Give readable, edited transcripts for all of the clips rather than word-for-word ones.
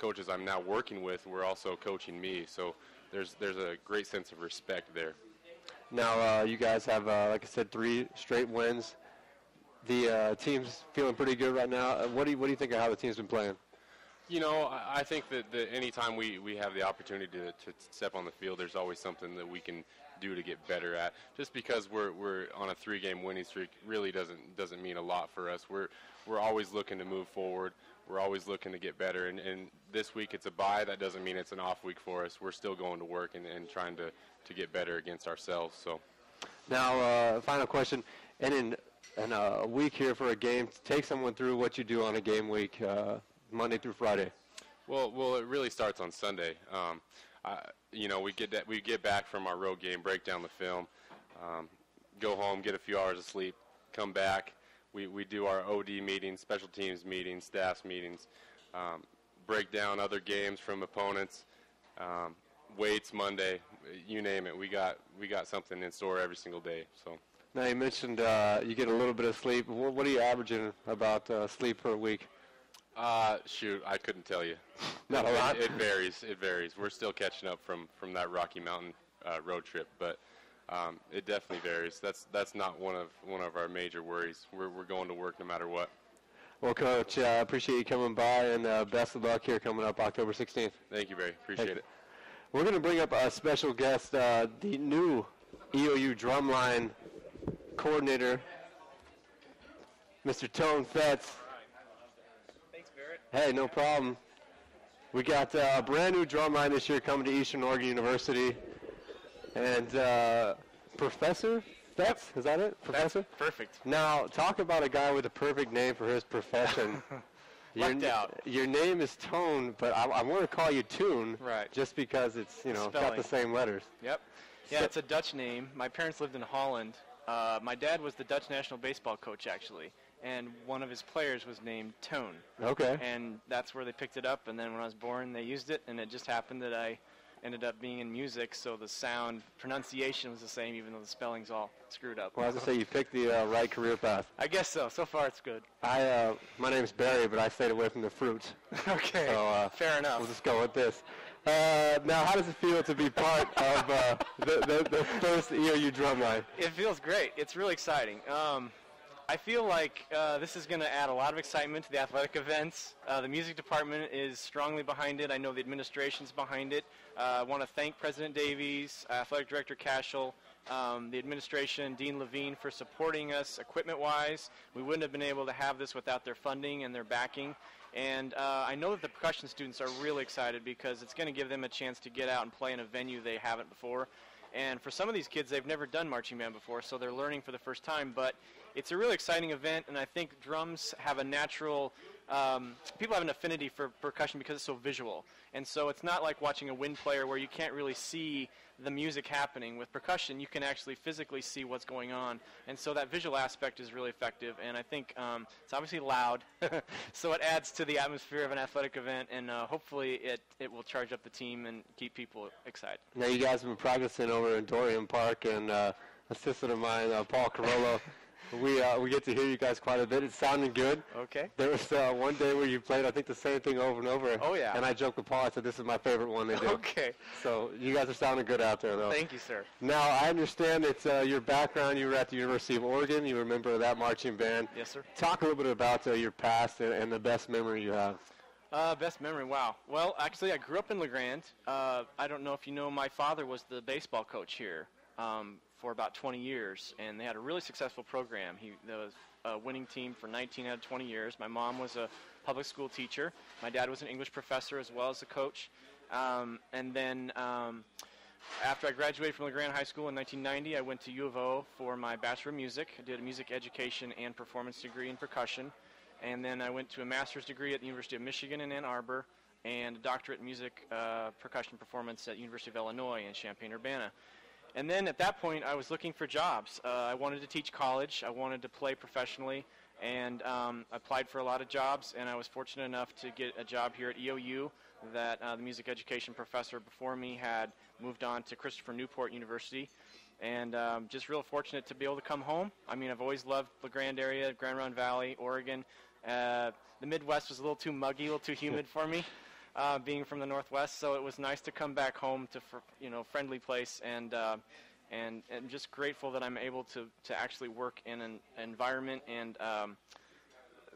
coaches I'm now working with were also coaching me. So there's a great sense of respect there. Now, you guys have, like I said, 3 straight wins. The team's feeling pretty good right now. What do you think of how the team's been playing? You know, I think that any time we have the opportunity to step on the field, there's always something that we can do to get better at. Just because we're on a 3-game winning streak really doesn't mean a lot for us. We're always looking to move forward. We're always looking to get better. And this week it's a bye. That doesn't mean it's an off week for us. We're still going to work and trying to get better against ourselves. So now, final question. And in a week here for a game, take someone through what you do on a game week, Monday through Friday. Well, it really starts on Sunday. We get back from our road game, break down the film, go home, get a few hours of sleep, come back. We do our OD meetings, special teams meetings, staffs meetings, break down other games from opponents, weights Monday, you name it. We got something in store every single day. So. Now you mentioned you get a little bit of sleep. What are you averaging about sleep per week? Shoot, I couldn't tell you. Not a lot? It varies. We're still catching up from that Rocky Mountain road trip, but it definitely varies. That's not one of our major worries. We're going to work no matter what. Well, Coach, I appreciate you coming by, and best of luck here coming up October 16th. Thank you, Barry. Appreciate it. We're going to bring up a special guest, the new EOU drumline coordinator, Mr. Tone Fetz. Thanks, Barrett. Hey, no problem. We got a brand new drumline this year coming to Eastern Oregon University. And Professor Fetz, is that it? Professor? That's perfect. Now, talk about a guy with a perfect name for his profession. Lucked out. Your name is Tone, but I want to call you Toon. Right. Just because it's, got the same letters. Yep. Yeah, it's a Dutch name. My parents lived in Holland. My dad was the Dutch national baseball coach, actually, and one of his players was named Tone. Okay. And that's where they picked it up, and then when I was born, they used it, and it just happened that I ended up being in music, so the sound pronunciation was the same, even though the spelling's all screwed up. Well, I was going to say, you picked the right career path. I guess so. So far, it's good. My name's Barry, but I stayed away from the fruits. Okay. So, fair enough. We'll just go with this. Now, how does it feel to be part of the first EOU drumline? It feels great. It's really exciting. I feel like this is going to add a lot of excitement to the athletic events. The music department is strongly behind it. I know the administration's behind it. I want to thank President Davies, Athletic Director Cashel, the administration, Dean Levine, for supporting us equipment-wise. We wouldn't have been able to have this without their funding and their backing. And I know that the percussion students are really excited because it's going to give them a chance to get out and play in a venue they haven't before. And for some of these kids, they've never done marching band before, so they're learning for the first time. But it's a really exciting event, and I think drums have a natural people have an affinity for percussion because it's so visual. And so it's not like watching a wind player where you can't really see the music happening. With percussion, you can actually physically see what's going on. And so that visual aspect is really effective. And I think it's obviously loud, so it adds to the atmosphere of an athletic event. And hopefully it will charge up the team and keep people excited. Now, you guys have been practicing over in Dorian Park, and assistant of mine, Paul Carollo, we get to hear you guys quite a bit. It's sounding good. Okay. There was one day where you played, I think, the same thing over and over. Oh, yeah. And I joked with Paul. I said, this is my favorite one they do. Okay. So you guys are sounding good out there, though. Thank you, sir. Now, I understand it's your background. You were at the University of Oregon. You were a member of that marching band. Yes, sir. Talk a little bit about your past and the best memory you have. Best memory, wow. Well, actually, I grew up in LeGrand. I don't know if you know, my father was the baseball coach here for about 20 years, and they had a really successful program. There was a winning team for 19 out of 20 years. My mom was a public school teacher. My dad was an English professor as well as a coach. And then after I graduated from LeGrand High School in 1990, I went to U of O for my Bachelor of Music. I did a music education and performance degree in percussion. And then I went to a master's degree at the University of Michigan in Ann Arbor and a doctorate in music percussion performance at University of Illinois in Champaign-Urbana. And then at that point, I was looking for jobs. I wanted to teach college. I wanted to play professionally, and applied for a lot of jobs. And I was fortunate enough to get a job here at EOU that the music education professor before me had moved on to Christopher Newport University. And just real fortunate to be able to come home. I mean, I've always loved the Grand area, Grand Round Valley, Oregon. The Midwest was a little too muggy, a little too humid for me. being from the Northwest. So it was nice to come back home to friendly place, and just grateful that I'm able to actually work in an environment and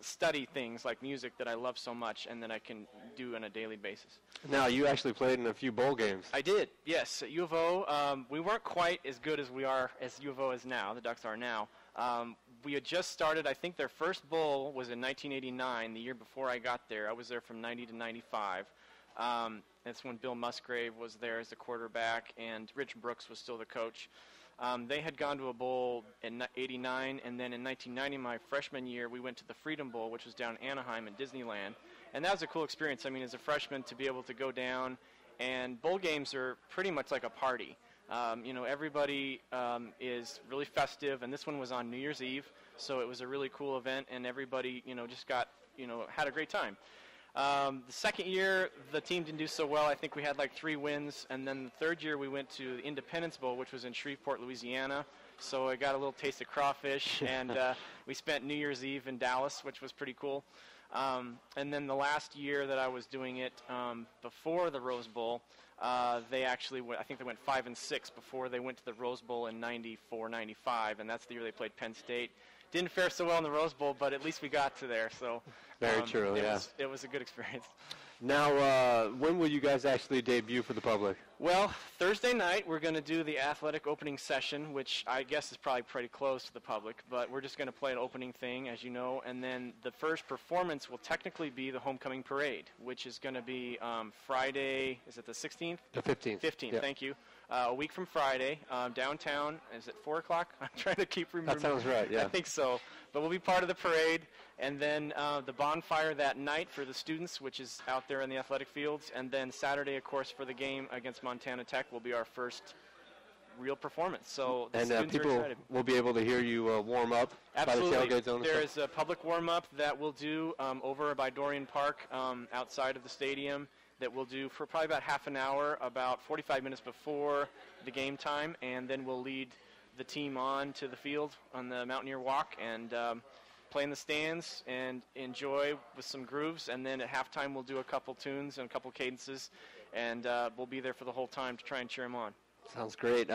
study things like music that I love so much and that I can do on a daily basis. Now, you actually played in a few bowl games. I did, yes. At U of O, we weren't quite as good as U of O is now, the Ducks are now. We had just started, I think their first bowl was in 1989, the year before I got there. I was there from 90 to 95. That's when Bill Musgrave was there as the quarterback and Rich Brooks was still the coach. They had gone to a bowl in 89, and then in 1990, my freshman year, we went to the Freedom Bowl, which was down in Anaheim in Disneyland. And that was a cool experience. I mean, as a freshman, to be able to go down, and bowl games are pretty much like a party. Everybody is really festive, and this one was on New Year's Eve, so it was a really cool event, and everybody, just had a great time. The second year, the team didn't do so well. I think we had like 3 wins. And then the third year, we went to the Independence Bowl, which was in Shreveport, Louisiana. So I got a little taste of crawfish. And we spent New Year's Eve in Dallas, which was pretty cool. And then the last year that I was doing it before the Rose Bowl, they actually went, I think they went 5-6 before they went to the Rose Bowl in 94, 95. And that's the year they played Penn State. Didn't fare so well in the Rose Bowl, but at least we got to there. So very true. It was a good experience. Now, when will you guys actually debut for the public? Well, Thursday night we're going to do the athletic opening session, which I guess is probably pretty close to the public, but we're just going to play an opening thing, as you know, and then the first performance will technically be the homecoming parade, which is going to be Friday. Is it the 16th? The 15th. 15th. Yep. Thank you. A week from Friday, downtown. Is it 4 o'clock? I'm trying to keep remembering. That sounds right. Yeah. I think so. But we'll be part of the parade, and then the bonfire that night for the students, which is out there in the athletic fields, and then Saturday, of course, for the game against Montana Tech will be our first real performance. So the students are people excited. will be able to hear you warm up. Absolutely. By the tailgate zone. There is a public warm-up that we'll do over by Dorian Park outside of the stadium that we'll do for probably about half an hour, about 45 minutes before the game time, and then we'll lead the team on to the field on the Mountaineer Walk and play in the stands and enjoy with some grooves, and then at halftime we'll do a couple tunes and a couple cadences, and we'll be there for the whole time to try and cheer them on. Sounds great.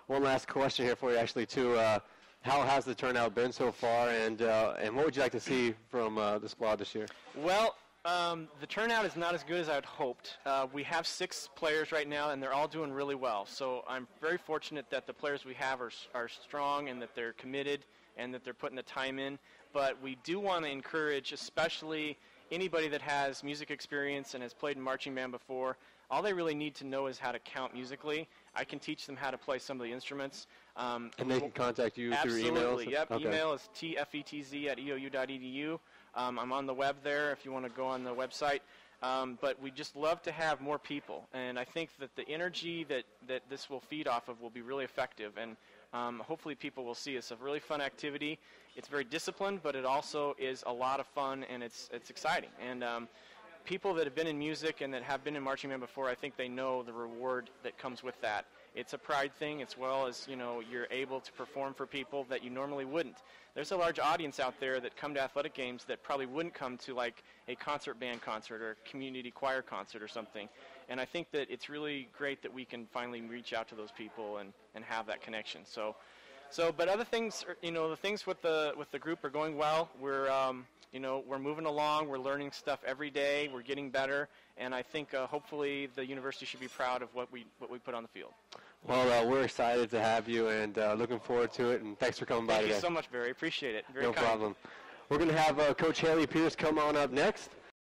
One last question here for you, actually, too. How has the turnout been so far, and what would you like to see from the squad this year? Well, the turnout is not as good as I'd hoped. We have 6 players right now, and they're all doing really well. So I'm very fortunate that the players we have are strong and that they're committed and that they're putting the time in. But we do want to encourage, especially anybody that has music experience and has played in marching band before. All they really need to know is how to count musically. I can teach them how to play some of the instruments. And they can contact you through emails? Absolutely, yep. Okay. Email is tfetz@eou.edu. I'm on the web there if you want to go on the website. But we just love to have more people. And I think that the energy that this will feed off of will be really effective. And hopefully people will see it's a really fun activity. It's very disciplined, but it also is a lot of fun, and it's exciting. And people that have been in music and that have been in marching band before, I think they know the reward that comes with that. It's a pride thing as well as, you're able to perform for people that you normally wouldn't. There's a large audience out there that come to athletic games that probably wouldn't come to like a concert band concert or a community choir concert or something. And I think that it's really great that we can finally reach out to those people and have that connection. But other things, the things with the group are going well. We're moving along. We're learning stuff every day. We're getting better, and I think hopefully the university should be proud of what we put on the field. Well, we're excited to have you, and looking forward to it. And thanks for coming by today. Thank you so much, Barry. Appreciate it. Very no kind. problem. We're going to have Coach Haley Pierce come on up next.